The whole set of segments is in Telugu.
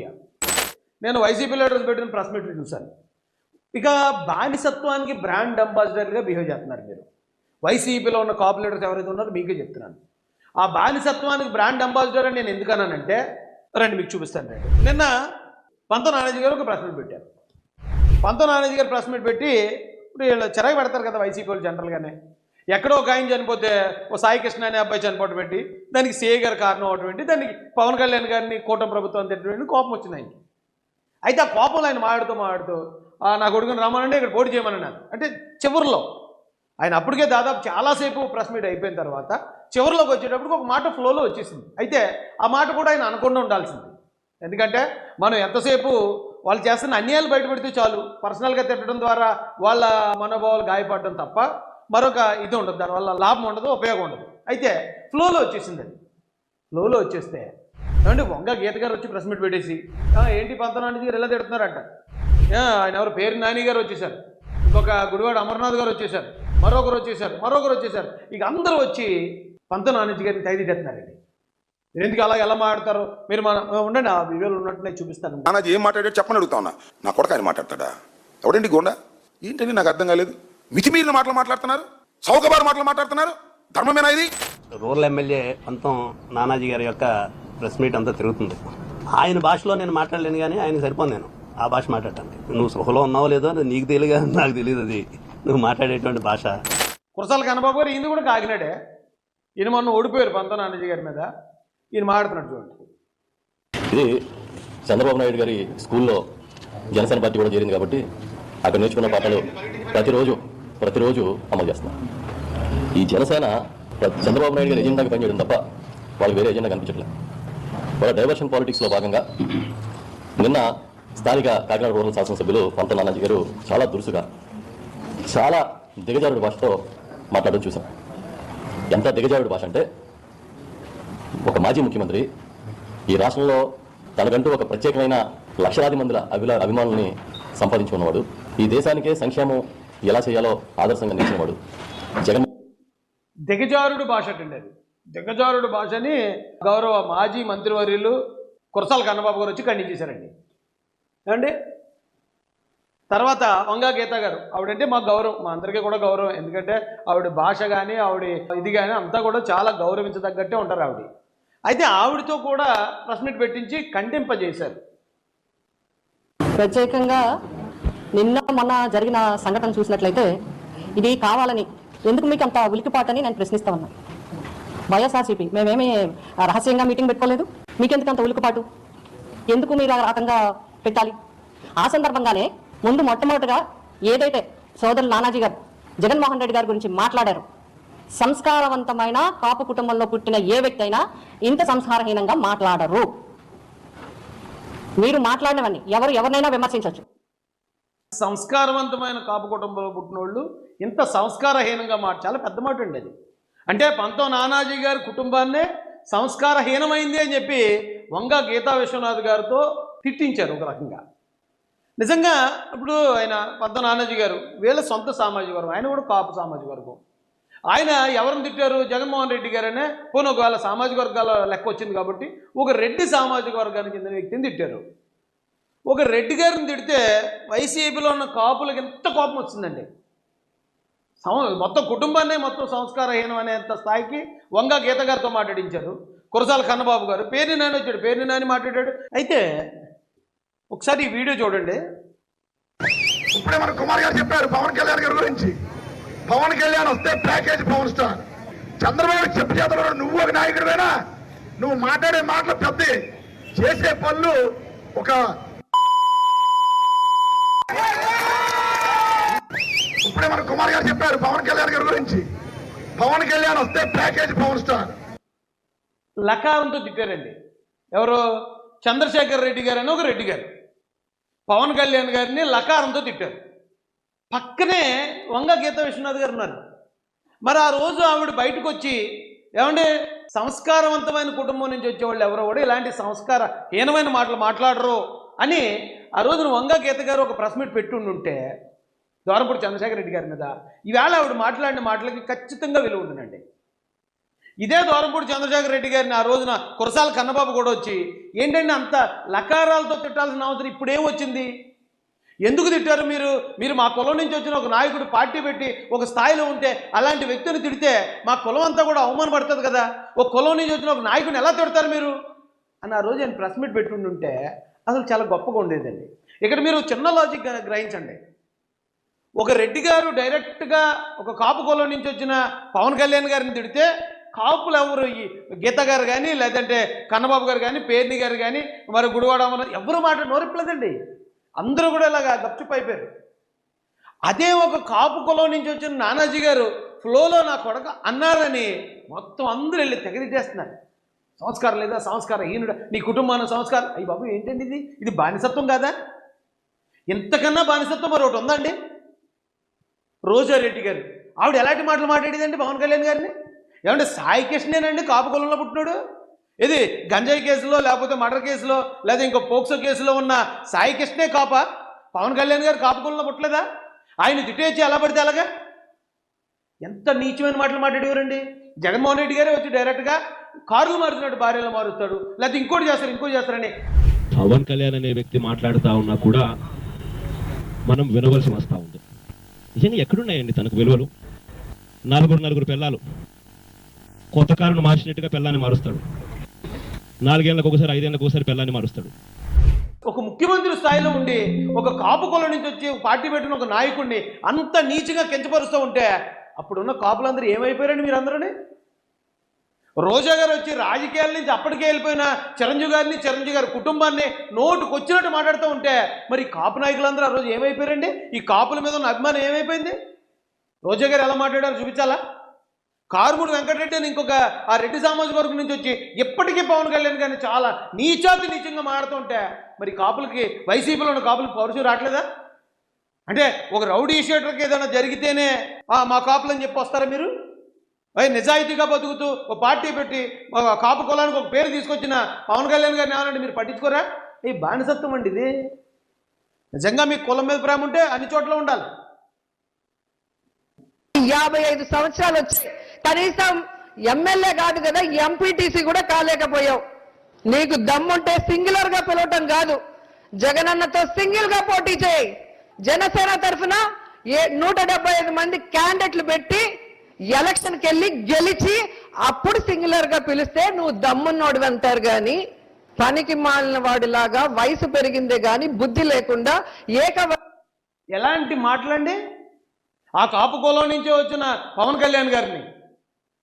మీడియా. నేను వైసీపీ లీడర్స్ పెట్టిన ప్రెస్ మీట్లు చూశాను. ఇక బానిసత్వానికి బ్రాండ్ అంబాసిడర్గా బిహేవ్ చేస్తున్నారు మీరు. వైసీపీలో ఉన్న కాపు లీడర్స్ ఎవరైతే ఉన్నారో మీకే చెప్తున్నాను. ఆ బానిసత్వానికి బ్రాండ్ అంబాసిడర్ అని నేను ఎందుకన్నానంటే రండి మీకు చూపిస్తాను. రండి. నిన్న పంతో నానాజీ గారు ఒక ప్రెస్ మీట్ పెట్టారు. పంతో నానాజీ గారు ప్రెస్ మీట్ పెట్టి ఇప్పుడు వీళ్ళు చిరాకు పెడతారు కదా వైసీపీ వాళ్ళు జనరల్గానే. ఎక్కడో ఒక ఆయన చనిపోతే ఓ సాయి కృష్ణ అనే అబ్బాయి చనిపోవటం పెట్టి దానికి సిఐ గారు కారణం అవటం ఏంటి, దానికి పవన్ కళ్యాణ్ గారిని కూటమి ప్రభుత్వం తిట్టడం కోపం వచ్చింది ఆయనకి. అయితే ఆ కోపంలో ఆయన మాట్లాడుతూ నా కొడుకుని రమ్మనండి ఇక్కడ పోటీ చేయమన్నాను. అంటే చివరిలో ఆయన అప్పటికే దాదాపు చాలాసేపు ప్రెస్ మీట్ అయిపోయిన తర్వాత చివరిలోకి వచ్చేటప్పుడు ఒక మాట ఫ్లోలో వచ్చేసింది. అయితే ఆ మాట కూడా ఆయన అనకుండా ఉండాల్సింది. ఎందుకంటే మనం ఎంతసేపు వాళ్ళు చేస్తున్న అన్యాయాలు బయటపెడితే చాలు, పర్సనల్గా తిట్టడం ద్వారా వాళ్ళ మనోభావాలు గాయపడడం తప్ప మరొక ఇది ఉండదు, దానివల్ల లాభం ఉండదు, ఉపయోగం ఉండదు. అయితే ఫ్లోలో వచ్చేసింది. అది ఫ్లోలో వచ్చేస్తే ఏమంటే వంగ గీత గారు వచ్చి ప్రెస్ మీట్ పెట్టేసి ఏంటి పంతో నానాజీ గారు ఎలా తిడుతున్నారంట, ఆయన ఎవరు పేరు నాని గారు వచ్చేసారు, ఇంకొక గుడివాడ అమర్నాథ్ గారు వచ్చేసారు, మరొకరు వచ్చేసారు. ఇక అందరూ వచ్చి పంతో నానాజీ గారిని తైదిట్టేస్తున్నారండి. ఎందుకు అలా ఎలా మాట్లాడతారు మీరు? ఉండండి, ఆ వీడియోలు ఉన్నట్టు నేను చూపిస్తాను. నానాజీ ఏం మాట్లాడాడు చెప్పని అడుగుతా ఉన్నా. నా కొడుకు ఆయన మాట్లాడతాడా? ఎవడండి గోండా? ఏంటని నాకు అర్థం కాలేదు. మితిమీరిన మాటలు మాట్లాడుతున్నారు, చౌకబారు మాటలు మాట్లాడుతున్నారు. ధర్మమేనా ఇది? రూరల్ ఎమ్మెల్యే పంతం నానాజీ గారి యొక్క ప్రెస్ మీట్ అంతా తిరుగుతుంది. ఆయన భాషలో నేను మాట్లాడలేను, కానీ ఆయన సరిపోను నేను ఆ భాష మాట్లాడటానికి. నువ్వు సృహలో ఉన్నావో లేదో నీకు తెలియదు, నాకు తెలియదు అది నువ్వు మాట్లాడేటువంటి భాష. కురసాల కన్నబాబు గారు ఈయన కూడా కాకినాడే. ఈయన మొన్న ఓడిపోయారు పంతం నానాజీ గారి మీద. ఈయన మాట్లాడుతున్నాడు చూడండి. ఇది చంద్రబాబు నాయుడు గారి స్కూల్లో జనసేన పార్టీ కూడా చేరింది కాబట్టి అక్కడ నేర్చుకున్న పాఠాలు ప్రతిరోజు అమలు చేస్తున్నాం. ఈ జనసేన చంద్రబాబు నాయుడు గారి ఎజెండాకి పనిచేయడం తప్ప వాళ్ళకి వేరే ఎజెండా కనిపించట్లేదు. వాళ్ళ డైవర్షన్ పాలిటిక్స్లో భాగంగా నిన్న స్థానిక కాకినాడ రూరల్ శాసనసభ్యులు పంతం నానాజీ గారు చాలా దురుసుగా, చాలా దిగజారుడు భాషతో మాట్లాడడం చూసాం. ఎంత దిగజారుడు భాష అంటే, ఒక మాజీ ముఖ్యమంత్రి ఈ రాష్ట్రంలో తనకంటూ ఒక ప్రత్యేకమైన లక్షలాది మందిల అభిమానుల్ని సంపాదించుకున్నవాడు, ఈ దేశానికే సంక్షేమం ఎలా చేయాలో ఆదర్శంగా నిలిచినవాడు జగన్. దిగజారుడు భాష అండి అది. దిగజారుడు భాషని గౌరవ మాజీ మంత్రివర్యులు కురసాల కన్నబాబు గారు వచ్చి ఖండించేశారండి. ఏమండి, తర్వాత వంగా గీత గారు, ఆవిడంటే మాకు గౌరవం, మా అందరికీ కూడా గౌరవం. ఎందుకంటే ఆవిడ భాష కానీ ఆవిడ ఇది కానీ అంతా కూడా చాలా గౌరవించదగ్గట్టే ఉంటారు ఆవిడ. అయితే ఆవిడతో కూడా ప్రెస్ మీట్ పెట్టించి ఖండింపజేశారు. ప్రత్యేకంగా నిన్న మొన్న జరిగిన సంఘటన చూసినట్లయితే ఇది కావాలని ఎందుకు మీకు అంత ఉలికిపాటని నేను ప్రశ్నిస్తా ఉన్నా. వైఎస్ఆర్సీపీ మేమేమీ రహస్యంగా మీటింగ్ పెట్టుకోలేదు, మీకెందుకు అంత ఉలికిపాటు, ఎందుకు మీరు ఆ రకంగా పెట్టాలి? ఆ సందర్భంగానే ముందు మొట్టమొదటిగా ఏదైతే సోదరులు నానాజీ గారు జగన్మోహన్ రెడ్డి గారి గురించి మాట్లాడారు, సంస్కారవంతమైన కాపు కుటుంబంలో పుట్టిన ఏ వ్యక్తి అయినా ఇంత సంస్కారహీనంగా మాట్లాడరు. మీరు మాట్లాడినవన్నీ ఎవరినైనా విమర్శించవచ్చు. సంస్కారవంతమైన కాపు కుటుంబంలో పుట్టిన వాళ్ళు ఇంత సంస్కారహీనంగా చాలా పెద్ద మాట అండి అది. అంటే పంతం నానాజీ గారి కుటుంబాన్నే సంస్కారహీనమైంది అని చెప్పి వంగ గీతా విశ్వనాథ్ గారితో తిట్టించారు ఒక రకంగా. నిజంగా ఇప్పుడు ఆయన పంతం నానాజీ గారు వీళ్ళ సొంత సామాజిక వర్గం, ఆయన కూడా కాపు సామాజిక వర్గం. ఆయన ఎవరిని తిట్టారు? జగన్మోహన్ రెడ్డి గారనే. పోనీ ఒకవేళ సామాజిక వర్గాల లెక్క వచ్చింది కాబట్టి ఒక రెడ్డి సామాజిక వర్గానికి చెందిన వ్యక్తిని తిట్టారు. ఒక రెడ్డి గారిని తిడితే వైసీపీలో ఉన్న కాపులకు ఎంత కోపం వచ్చిందండి. మొత్తం కుటుంబాన్నే మొత్తం సంస్కారహీనం అనేంత స్థాయికి వంగ గీత గారితో మాట్లాడించారు. కురసాల కన్నబాబు గారు పేరుని నాని వచ్చాడు, పేరుని నాని మాట్లాడాడు. అయితే ఒకసారి ఈ వీడియో చూడండి. ఇప్పుడే మన కుమార్ గారు చెప్పారు పవన్ కళ్యాణ్ గారి గురించి. పవన్ కళ్యాణ్ వస్తే ప్యాకేజ్ పవన్ స్టార్. చంద్రబాబు చెప్పు చేతలో నువ్వు ఒక నాయకుడివేనా? నువ్వు మాట్లాడే మాటలు పెద్ద, చేసే పనులు ఒక. ఇప్పుడే మన కుమార్ గారు చెప్పారు పవన్ కళ్యాణ్ గారి గురించి. పవన్ కళ్యాణ్ వస్తే ప్యాకేజ్ పవన్ స్టార్. లకారంతో తిట్టారండి. ఎవరు? చంద్రశేఖర్ రెడ్డి గారు అని ఒక రెడ్డి గారు పవన్ కళ్యాణ్ గారిని లకారంతో తిట్టారు. పక్కనే వంగ గీత విశ్వనాథ్ గారు ఉన్నారు. మరి ఆ రోజు ఆవిడ బయటకు వచ్చి ఏమంటే సంస్కారవంతమైన కుటుంబం నుంచి వచ్చేవాళ్ళు ఎవరో కూడా ఇలాంటి సంస్కారహీనమైన మాటలు మాట్లాడరు అని ఆ రోజున వంగ గీత గారు ఒక ప్రెస్ మీట్ పెట్టుండుంటే ద్వారంపూడి చంద్రశేఖర్ రెడ్డి గారి మీద ఈవేళ ఆవిడ మాట్లాడిన మాటలకి ఖచ్చితంగా విలువ ఉంటుందండి. ఇదే దూరంపూడి చంద్రశేఖర్ రెడ్డి గారిని ఆ రోజున కురసాల కన్నబాబు కూడా వచ్చి ఏంటంటే అంత లకారాలతో తిట్టాల్సిన అవసరం ఇప్పుడేం వచ్చింది? ఎందుకు తిట్టారు మీరు మా కులం నుంచి వచ్చిన ఒక నాయకుడు పార్టీ పెట్టి ఒక స్థాయిలో ఉంటే అలాంటి వ్యక్తిని తిడితే మా కులం అంతా కూడా అవమానపడుతుంది కదా, ఒక కులం నుంచి వచ్చిన ఒక నాయకుడిని ఎలా తిడతారు మీరు అని ఆ రోజు ఆయన ప్రెస్ మీట్ పెట్టుంటే అసలు చాలా గొప్పగా ఉండేదండి. ఇక్కడ మీరు చిన్న లాజిక్ గ్రహించండి. ఒక రెడ్డి గారు డైరెక్ట్గా ఒక కాపు కులం నుంచి వచ్చిన పవన్ కళ్యాణ్ గారిని తిడితే కాపులు ఎవరు, ఈ గీత గారు కానీ లేదంటే కన్నబాబు గారు కానీ పేర్ని గారు కానీ మరి గుడివాడ ఎవరు మాట నోరిప్పలేదండి. అందరూ కూడా ఇలాగా గప్చుప్ అయిపోయారు. అదే ఒక కాపు కులం నుంచి వచ్చిన నానాజీ గారు ఫ్లోలో నా కొడక అన్నారని మొత్తం అందరూ వెళ్ళి తెగదిచేస్తున్నారు. సంస్కారం లేదా, సంస్కారం హీనుడా, నీ కుటుంబాన్ని సంస్కారం. అయ్యి బాబు ఏంటండి ఇది బానిసత్వం కాదా? ఇంతకన్నా బానిసత్వం మరి ఒకటి ఉందండి. రోజారెడ్డి గారు ఆవిడ ఎలాంటి మాటలు మాట్లాడేదండి పవన్ కళ్యాణ్ గారిని? ఏమంటే సాయి కృష్ణేనండి కాపు కులంలో పుట్టినాడు? ఇది గంజాయి కేసులో లేకపోతే మర్డర్ కేసులో లేదా ఇంకో పోక్సో కేసులో ఉన్న సాయి కృష్ణే కాపా? పవన్ కళ్యాణ్ గారు కాపు కులంలో పుట్టలేదా? ఆయన తిట్టేసి ఎలా పడితే అలాగా ఎంత నీచమైన మాటలు మాట్లాడేవారండి. జగన్మోహన్ రెడ్డి గారే వచ్చి డైరెక్ట్గా కార్లు మారుతున్నాడు, భార్యలు మారుస్తాడు, లేకపోతే ఇంకోటి చేస్తారని. పవన్ కళ్యాణ్ అనే వ్యక్తి మాట్లాడుతూ ఉన్నా కూడా మనం వినవలసి వస్తూ ఉంది. నిజంగా ఎక్కడున్నాయండి తనకు విలువలు? నలుగురు పిల్లలు, కొత్త కారును మార్చినట్టుగా పిల్లాన్ని మారుస్తాడు, 4 ఏళ్ళకు ఒకసారి 5 ఏళ్ళకు ఒకసారి పిల్లాన్ని మారుస్తాడు. ఒక ముఖ్యమంత్రి స్థాయిలో ఉండి ఒక కాపు కులం నుంచి వచ్చి పార్టీ పెట్టిన ఒక నాయకుడిని అంత నీచంగా కించపరుస్తూ ఉంటే అప్పుడున్న కాపులందరూ ఏమైపోయారండి? మీరందరూని రోజా గారు వచ్చి రాజకీయాల నుంచి అప్పటికే వెళ్ళిపోయిన చిరంజీవి గారి కుటుంబాన్ని నోటుకొచ్చినట్టు మాట్లాడుతూ ఉంటే మరి కాపు నాయకులందరూ ఆ రోజు ఏమైపోయారండి? ఈ కాపుల మీద ఉన్న అభిమానం ఏమైపోయింది? రోజా గారు ఎలా మాట్లాడారో చూపించాలా? కారుమూడి వెంకటరెడ్డి అని ఇంకొక ఆ రెడ్డి సామాజిక వర్గం నుంచి వచ్చి ఇప్పటికీ పవన్ కళ్యాణ్ గారిని చాలా నీచంగా మాట్లాడుతూ ఉంటే మరి కాపులకి, వైసీపీలో ఉన్న కాపులకి పౌరుషం రావట్లేదా? అంటే ఒక రౌడీ షీటర్కి ఏదైనా జరిగితేనే మా కాపులు అని చెప్పి వస్తారా మీరు? నిజాయితీగా బతుకుతూ ఒక పార్టీ పెట్టి కాపు కులానికి ఒక పేరు తీసుకొచ్చిన పవన్ కళ్యాణ్ గారిని ఏమనండి మీరు పట్టించుకోరా? ఈ బానిసత్వం అండి ఇది. నిజంగా మీకు కులం మీద ప్రేమ ఉంటే అన్ని చోట్ల ఉండాలి. 55 సంవత్సరాలు వచ్చాయి, కనీసం ఎమ్మెల్యే కాదు కదా, ఎంపీటీసీ కూడా కాలేకపోయావు. నీకు దమ్ముంటే సింగులర్ గా పిలవటం కాదు, జగనన్నతో సింగిల్ గా పోటీ చేయి. జనసేన తరఫున 175 మంది క్యాండిడేట్లు పెట్టి ఎలక్షన్కి వెళ్ళి గెలిచి అప్పుడు సింగులర్ గా పిలిస్తే నువ్వు దమ్మున్నోడు అంటారు. గాని పనికి మాలిన వాడిలాగా వయసు పెరిగిందే గాని బుద్ధి లేకుండా ఎలాంటి మాటలండి? ఆ కాపు కులం నుంచే వచ్చిన పవన్ కళ్యాణ్ గారిని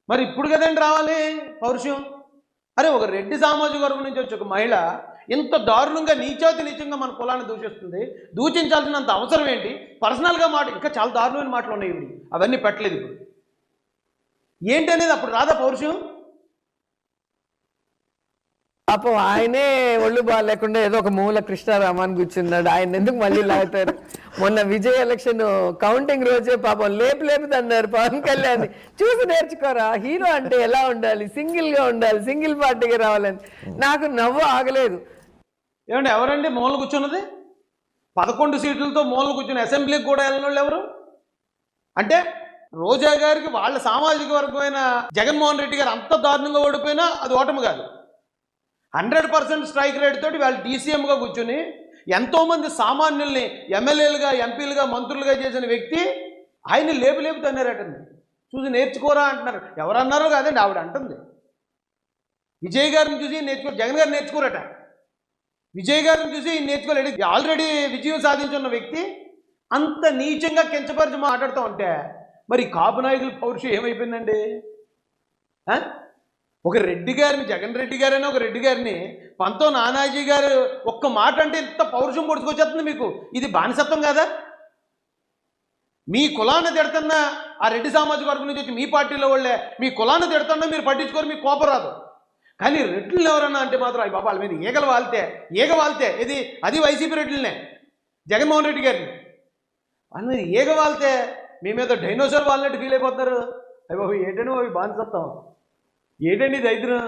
మరి ఇప్పుడు కదండి రావాలి పౌరుషం? అరే ఒక రెడ్డి సామాజిక వర్గం నుంచి వచ్చి ఒక మహిళ ఇంత దారుణంగా నీచంగా మన కులాన్ని దూషించాల్సినంత అవసరం ఏంటి? పర్సనల్గా మాట ఇంకా చాలా దారుణమైన మాటలు ఉన్నాయి, ఇవి అవన్నీ పెట్టలేదు. ఇప్పుడు ఏంటనేది అప్పుడు రాదా పౌరుషం? పాపం ఆయనే ఒళ్ళు బాగాలేకుండా ఏదో ఒక మూల కృష్ణారామాన్ని కూర్చున్నాడు. ఆయన ఎందుకు మళ్ళీ లాగుతారు? మొన్న విజయ్ ఎలక్షన్ కౌంటింగ్ రోజే పాపం లేపుదన్నారు పవన్ కళ్యాణ్. చూసి నేర్చుకోరా, హీరో అంటే ఎలా ఉండాలి, సింగిల్ గా ఉండాలి, సింగిల్ పార్టీగా రావాలని. నాకు నవ్వు ఆగలేదు. ఏమంటే ఎవరండి మూల కూర్చున్నది? 11 సీట్లతో మూల కూర్చుని అసెంబ్లీకి కూడా వెళ్ళిన వాళ్ళు ఎవరు? అంటే రోజా గారికి వాళ్ళ సామాజిక వర్గమైన జగన్మోహన్ రెడ్డి గారు అంత దారుణంగా ఓడిపోయినా అది ఓటమి కాదు. 100% స్ట్రైక్ రేట్ తోటి వాళ్ళు డీసీఎంగా కూర్చుని ఎంతోమంది సామాన్యుల్ని ఎమ్మెల్యేలుగా, ఎంపీలుగా, మంత్రులుగా చేసిన వ్యక్తి ఆయన లేపు తన్నారటండి. చూసి నేర్చుకోరా అంటున్నారు. ఎవరన్నారో కాదండి, ఆవిడ అంటుంది. విజయ్ గారిని చూసి నేర్చుకో, జగన్ గారు నేర్చుకోరట. విజయ్ గారిని చూసి నేర్చుకోలేడు. ఆల్రెడీ విజయం సాధించున్న వ్యక్తి అంత నీచంగా కించపరిచి మాట్లాడుతూ ఉంటే మరి కాపు నాయకుల పౌరుషం ఏమైపోయిందండి? ఒక రెడ్డి గారిని, జగన్ రెడ్డి గారైనా ఒక రెడ్డి గారిని పంతో నానాజీ గారు ఒక్క మాట అంటే ఇంత పౌరుషం పొడుచుకొచ్చేస్తుంది మీకు. ఇది బానిసత్వం కాదా? మీ కులాన్ని తిడుతున్న ఆ రెడ్డి సామాజిక వర్గం నుంచి వచ్చి మీ పార్టీలో వాళ్ళే మీ కులాన్ని తిడుతున్నా మీరు పట్టించుకోరు, మీకు కోపం రాదు. కానీ రెడ్లు ఎవరన్నా అంటే మాత్రం అయ్యి బాబా వాళ్ళ మీద ఈగ వాళ్తే ఇది అది వైసీపీ రెడ్లనే, జగన్మోహన్ రెడ్డి గారిని వాళ్ళ మీద ఈగ వాళ్తే మీ మీద డైనోసార్ వాళ్ళనట్టు ఫీల్ అయిపోతున్నారు. అయ్యి బాబు ఏంటండి అవి బానిసత్వం, ఏంటండి దైద్యం?